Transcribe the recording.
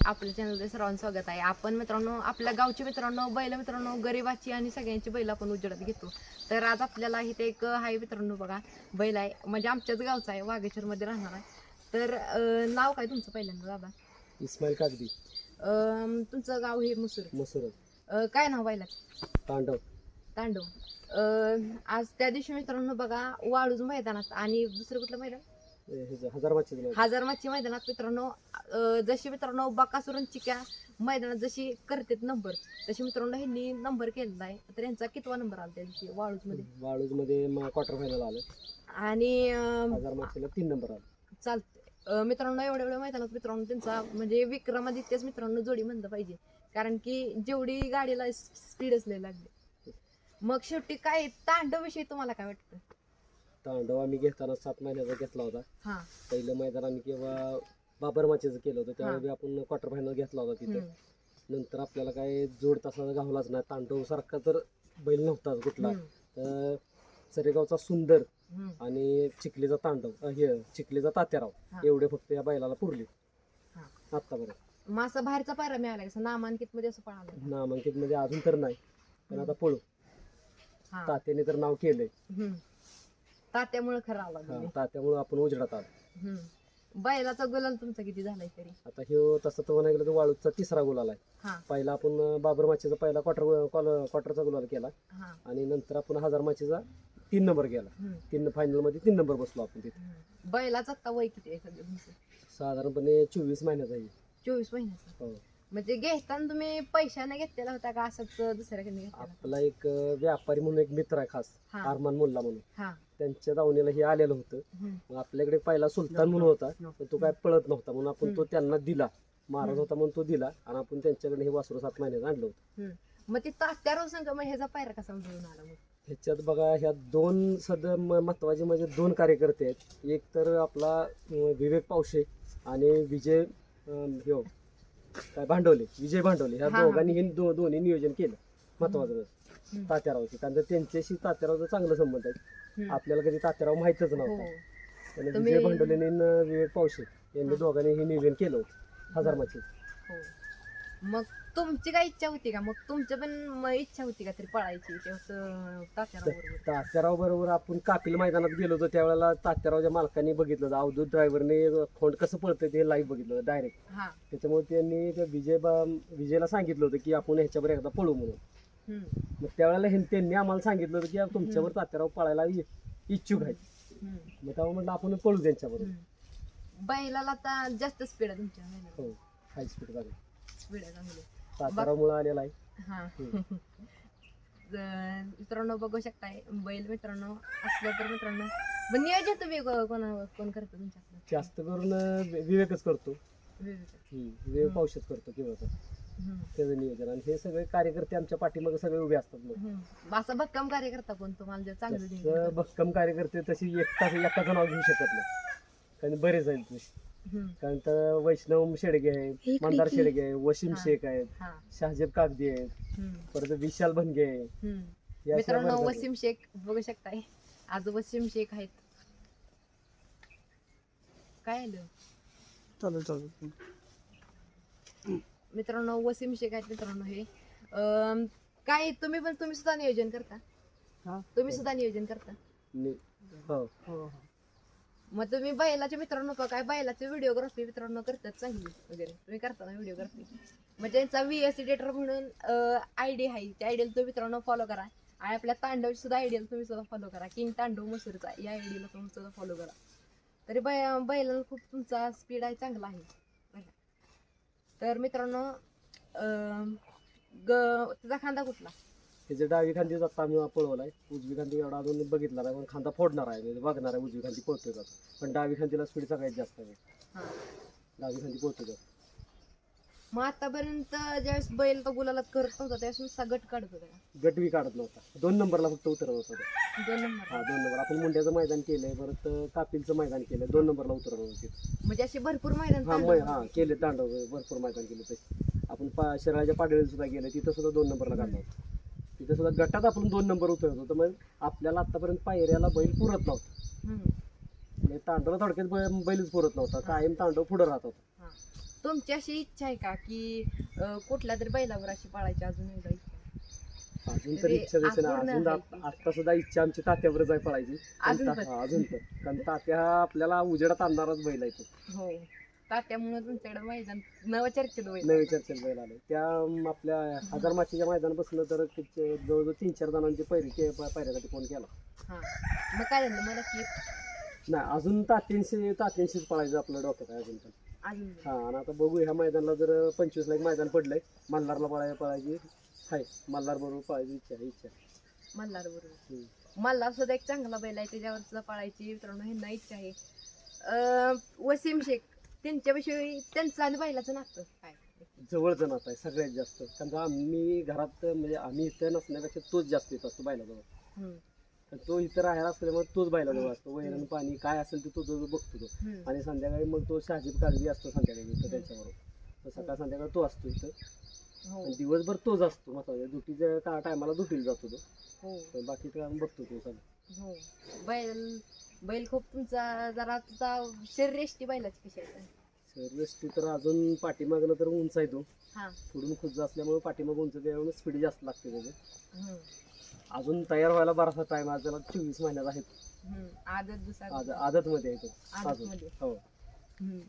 आपल्या चॅनलमध्ये सर्वांचं स्वागत आहे. आपण मित्रांनो आपल्या गावचे मित्रांनो बैल मित्रांनो गरिबाची आणि सगळ्यांची बैल आपण उजेडात घेतो. तर आज आपल्याला इथे एक हाय मित्रांनो बघा बैल आहे, म्हणजे आमच्याच गावचा आहे, वाघेश्वरमध्ये राहणार आहे. तर नाव काय तुमचं पहिल्यांदा दादा? इस्माईल कागदी. तुमचं गाव हे मसूर. काय नाव बैलाचं? तांडव. तांडव. आज त्या दिवशी मित्रांनो बघा वाळूज मैदानात आणि दुसरं कुठलं मैदान? हजार माची मैदानात मित्रांनो जशी मित्रांनो बकासुरन चिक्या मैदानात जशी करतात नंबर, तशी मित्रांनो ह्यांनी नंबर केलेला आहे. तर यांचा कितवा नंबर आला त्या दिवशी वाळूज मध्ये क्वार्टर फायनल आलं आणि हजार माचीला 3 नंबर आला. चालतंय मित्रांनो. एवढ्या मैदानात मित्रांनो त्यांचा म्हणजे विक्रमादित्यच मित्रांनो जोडी म्हणलं पाहिजे, कारण की जेवढी गाडीला स्पीड असले लागली. मग शेवटी काय तांडव विषयी तुम्हाला काय वाटतं? तांडव आम्ही घेताना 7 महिन्याचा घेतला होता. पहिलं मैदान आम्ही केव्हा बाबरमाचीचं केलं होतं, त्यावेळी आपण क्वार्टर फायनल घेतला होता तिथे. नंतर आपल्याला काय जोड तसा गावलाच नाही. तांडव सारखा तर बैल नव्हता कुठला. तर सरेगावचा सुंदर आणि चिखलीचा तांडव, चिखलीचा तात्याराव एवढे फक्त या बैलाला पुरले आतापर्यंत. मग असं बाहेरचा पायरा मिळाला का नामांकित मध्ये? असं पळालं नामांकित मध्ये अजून तर नाही, पण आता पळू. तात्याने तर नाव केलंय, तात्यामुळे खरं आला. तात्यामुळे आपण उजेडात आलो. बैलाचा गुलाल तुमचा किती झालाय तरी? आता ह्यो तसं तर म्हणायला गेलं तर वाळूचा 3रा गुलाल आहे. पहिला आपण बाबर माचीचा पहिला क्वार्टरचा गुलाल केला आणि नंतर आपण हजार माचीचा 3 नंबर केला. 3 फायनल मध्ये 3 नंबर बसलो आपण तिथे. बैलाचा आता वय किती आहे सध्या तुमचं? साधारणपणे 24 महिन्याचा आहे. 24 महिन्याचा. हो. म्हणजे घेताना तुम्ही पैशाने घेतलेला होता का असंच दुसऱ्याकडे? आपला एक व्यापारी म्हणून एक मित्र आहे खास, अरमान मुल्ला म्हणून, त्यांच्या दावणीला हे आलेलं होतं. मग आपल्याकडे पहिला सुलतान म्हणून होता, पण तो काय पळत नव्हता म्हणून आपण तो त्यांना दिला. महाराज होता म्हणून तो दिला आणि आपण त्यांच्याकडे हे वासरू 7 महिन्यात आणलं होतं. मग ते तात्याराव संघ मग ह्याचा पायरा कसा जुळून आला? मग ह्याच्यात बघा ह्या 2 महत्वाचे म्हणजे 2 कार्यकर्ते आहेत. एक तर आपला विवेक पावशे आणि विजय भांडवले, विजय भांडवले, ह्या दोघांनी दोन्ही नियोजन केलं. महत्वाचं तात्यारावचे, कारण त्यांच्याशी तात्यारावचा चांगला संबंध आहे. आपल्याला कधी तात्याराव माहितच नव्हता. विजय भांडवले आणि विवेक पावशे यांनी दोघांनी हे नियोजन केलं होतं हजार माची. मग तुमची काय इच्छा होती का? मग तुमच्या पण इच्छा होती का तरी पळायची तात्याराव बरोबर? आपण कापिल मैदानात गेलो होतो त्यावेळेला तात्यारावच्या मालकांनी बघितलं होतं, अवधूत ड्रायव्हरने खोंड कसं पळतं ते लाईव्ह बघितलं होतं डायरेक्ट. त्याच्यामुळे त्यांनी त्या विजयला सांगितलं होतं की आपण ह्याच्यावर एकदा पळू म्हणून. मग त्यावेळेला त्यांनी आम्हाला सांगितलं होतं की तुमच्यावर तात्याराव पळायला इच्छुक आहे. मग तेव्हा म्हटलं आपण पळू त्यांच्याबरोबर. बैलाला आता जास्त स्पीड आहे तुमच्या? हो, हाय स्पीड झाली. स्पीड आहे चांगली, तात्यारावमुळे आलेला आहे. मित्रांनो बघू शकताय बैल मित्रांनो असलं तर मित्रांनो. पण नियोजन तुम्ही कोण करतो तुमच्याकडे? जास्त करून विवेकच करतो. विवेक पावशेच करतो किंवा त्याचं नियोजन. आणि हे सगळे कार्यकर्ते आमच्या पाठीमागे सगळे उभे असतात. मग असं भक्कम कार्यकर्ता कोण तुम्हाला चांगलं? भक्कम कार्यकर्ते तशी एकाचं नाव घेऊ शकत नाही, कारण बरेच आहेत. कारण तर वैष्णव शेडगे आहेत, मंदार शेडगे आहे, वसीम शेख आहेत, शहाजेब कागदी आहेत, परत विशाल भनगे आहे. मित्रांनो वसीम शेख बघू शकताय, आज वसीम शेख आहेत. काय आलं? चालेल. मित्रांनो वसीम शेख आहेत मित्रांनो. हे काय तुम्ही सुद्धा नियोजन करता? तुम्ही सुद्धा नियोजन करता? हो. मग तुम्ही बैलाचे मित्रांनो काय बैलाचे व्हिडिओग्राफी मित्रांनो करतात चांगली वगैरे? तुम्ही करता ना व्हिडिओग्राफी? म्हणजे त्यांचा VS एडिटर म्हणून आयडी आहे, त्या आयडीला तुम्ही मित्रांनो फॉलो करा. आणि आपल्या तांडव सुद्धा आयडीला तुम्ही सुद्धा फॉलो करा, किंग तांडव मसूरचा या आयडीला तुम्ही सुद्धा फॉलो करा. तरी बैलाला खूप तुमचा स्पीड आहे, चांगला आहे. तर मित्रांनो तुझा खांदा कुठला? त्याच्या डावी खांदी जाता आम्ही पळवलाय. उजवी खांदी एवढा अजून बघितला नाही, पण खांदा फोडणार आहे, म्हणजे बघणार आहे उजवी खांदी पोहोचतोय का. पण डावी खांदीला स्पीड सगळ्यात जास्त आहे. डावी खांदी पोहोचतोय. मग आतापर्यंत ज्यावेळेस बैल तो गुलालात करत नव्हता त्यावेळेस नुसता गट काढत होता? गट बी काढत नव्हता, 2 नंबरला फक्त उतरत होता. 2 नंबर? 2 नंबर. आपण मुंड्याचं मैदान केलंय, परत कापिलचं मैदान केलंय, 2 नंबरला उतरत होते. म्हणजे असे भरपूर मैदान केले तांडव, भरपूर मैदान केले. तसे आपण शिराळ्याच्या पाडळीला सुद्धा गेले, तिथं सुद्धा 2 नंबरला काढला होता. तिथं सुद्धा गटात आपण 2 नंबर उतरत होतो. मग आपल्याला आतापर्यंत पायऱ्याला बैल पुरत नव्हता. तांडवला थोडक्यात बैलच पुरत नव्हता, कायम तांडव पुढे राहत होता. तुमची अशी इच्छा आहे का की कुठल्या तरी बैलावर अशी पाळायची अजून एकदा इच्छा? अजून तरी इच्छा दिसे ना, अपूर्ण अजून आहे. आता सुद्धा इच्छा आमची तात्यावरच आहे पळायची. अजून पण? अजून पण, कारण तात्या हा आपल्याला उजेडात आणणारच बैल आहे तो. हो, तात्यामुळे तुमच्याकडे मैदान नवचर्चित बैल. नवे चर्चेत बैल आले त्या आपल्या हजार माचीच्या मैदानापासून तर तिथे जवळजवळ 3-4 जणांची पायऱ्यासाठी फोन केला. हा, मग काय झालं मला की नाही, अजून तात्यांशीच पळायचं आपलं डोक्यात आहे अजून पण. अजून हा, आणि आता बघू ह्या मैदानाला जर 25ला एक मैदान पडलंय, मल्हारला पळायची आहे, मल्हार बरोबर पळायची इच्छा. मल्हार बरोबर. मल्हार सुद्धा एक चांगला बैल आहे, त्याच्यावर सुद्धा पळायची मित्रांनो ह्यांना इच्छा आहे. वसीम शेख, त्यांच्याविषयी त्यांचं आणि बैलाचं नातं काय? जवळचं नातं आहे सगळ्यात जास्त, कारण का आम्ही घरात म्हणजे आम्ही इथं नसण्यापेक्षा तोच जास्त येत असतो बैलाजवळ. हम्म, कारण तो इथं राहायला असल्यामुळे तोच बैलाजवळ असतो, वैरण पाणी काय असेल ते तो बघतो तो. हम्म, आणि संध्याकाळी मग तो शहाजी काळजी असतो संध्याकाळी इथं त्याच्याबरोबर. तर सकाळ संध्याकाळ तो असतो इथं, हो आणि दिवसभर तोच असतो. महत्वाचं ड्युटीच्या टायमाला ड्युटीला जातो तो, हो तर बाकी काय बघतो तो सगळं. हो. बैल खूप तुमचा जरा तुझा शरीरयष्टी बैलाची कशी आहे? रस्ती तर अजून पाठीमागलं तर उंच आहे तो, हा, पुढून खुद्द असल्यामुळे पाठीमाग उंच, त्यामुळे स्पीड जास्त लागते त्याचे. हम्म, अजून तयार व्हायला बराचसा टाइम आहे, त्याला 24 महिन्याचा आहे. हम्म. आदत दुसरा आदत मध्ये आहे तो आदत अजून. मध्ये. हो. हम्म.